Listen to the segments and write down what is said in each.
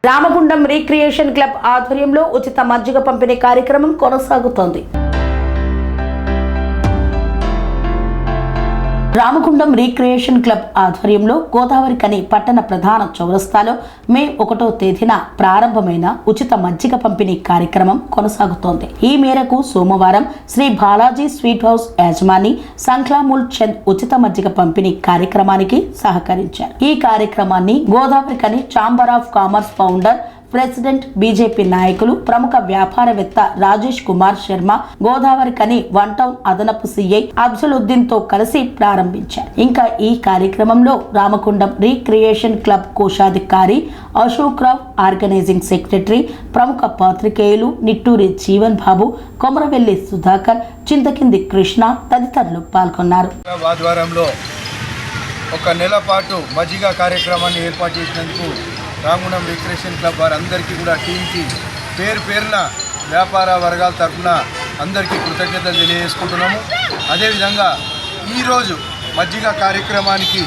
Ramagundam recreation club ఆధ్వర్యంలో ఉచిత మజ్జిగ పంపిణీ కార్యక్రమం కొనసాగుతోంది. రామగుండం రీక్రియేషన్ క్లబ్ ఆధ్వర్యంలో గోదావరి కని పట్టణ ప్రధాన చౌరస్తాలో మే 1వ తేదీన ప్రారంభమైన ఉచిత మజ్జిగ పంపిణీ కార్యక్రమం కొనసాగుతోంది. ఈ మేరకు సోమవారం శ్రీ బాలాజీ స్వీట్ హౌస్ యాజమాని సంఖ్లామూల్ చంద్ ఉచిత మజ్జిగ పంపిణీ కార్యక్రమానికి సహకరించారు. ఈ కార్యక్రమాన్ని గోదావరి కని chamber of commerce founder, president, BJP నాయకులు, ప్రముఖ వ్యాపారవేత్త రాజేష్ కుమార్ శర్మ, గోదావరి కని 1 టౌన్ అదనపు సిఐ అఫ్జలుద్దీన్ తో కలిసి ప్రారంభించారు. ఇంకా ఈ కార్యక్రమంలో రామగుండం రీక్రియేషన్ క్లబ్ కోశాధికారి అశోక్ రావు, ఆర్గనైజింగ్ సెక్రటరీ, ప్రముఖ పాత్రికేయులు నిట్టూరి జీవన్ బాబు, కొమరవెల్లి సుధాకర్, చింతకింది కృష్ణ తదితరులు పాల్గొన్నారు. ఒక నెల పాటు మజ్జిగ కార్యక్రమాన్ని ఏర్పాటు చేసినందుకు రామగుండం రిక్రియేషన్ క్లబ్ వారందరికీ కూడా టీంకి పేరున వ్యాపార వర్గాల తరఫున అందరికీ కృతజ్ఞతలు తెలియజేసుకుంటున్నాము. అదేవిధంగా ఈరోజు మజ్జిగ కార్యక్రమానికి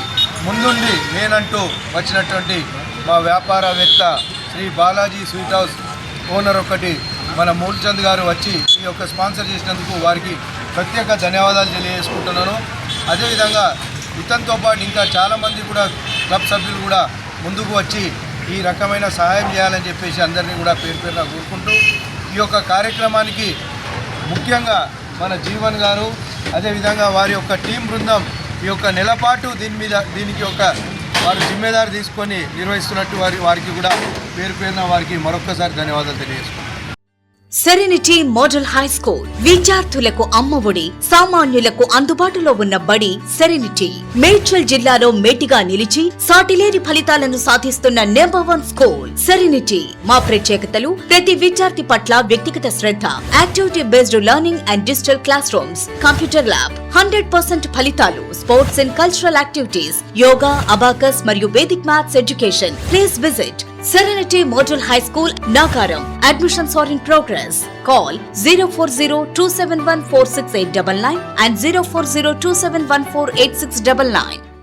ముందుండి నేనంటూ వచ్చినటువంటి మా వ్యాపారవేత్త Shri Balaji sweet house owner మన మూల్చంద్ గారు వచ్చి ఈ యొక్క స్పాన్సర్ చేసినందుకు వారికి ప్రత్యేక ధన్యవాదాలు తెలియజేసుకుంటున్నాను. అదేవిధంగా ఇతనితో పాటు ఇంకా చాలామంది కూడా క్లబ్ సభ్యులు కూడా ముందుకు వచ్చి ఈ రకమైన సహాయం చేయాలని చెప్పేసి అందరినీ కూడా పేరున కోరుకుంటూ ఈ యొక్క కార్యక్రమానికి ముఖ్యంగా మన జీవన్ గారు, అదేవిధంగా వారి యొక్క టీం బృందం ఈ యొక్క నెలపాటు దీనికి వారు జిమ్మేదారు తీసుకొని నిర్వహిస్తున్నట్టు వారికి కూడా పేరున వారికి మరొక్కసారి ధన్యవాదాలు తెలియజేసుకుంటాం. సెరెనిటీ మోడల్ హై స్కూల్ విద్యార్థులకు అమ్మఒడి, సామాన్యులకు అందుబాటులో ఉన్న బడి సెరెనిటీ. మేడ్చల్ జిల్లాలో మేటిగా నిలిచి సాటిలేని ఫలితాలను సాధిస్తున్న #1 స్కూల్ సెరెనిటీ. మా ప్రత్యేకతలు ప్రతి విద్యార్థి పట్ల వ్యక్తిగత శ్రద్ధ, activity based learning and digital classrooms, computer lab, 100% ఫలితాలు, sports and cultural activities, yoga, abacus మరియు Vedic maths education. Please visit Serenity Model High School, Nagaram. Admissions are in progress. Call 040-271-46899 and 040-271-48699.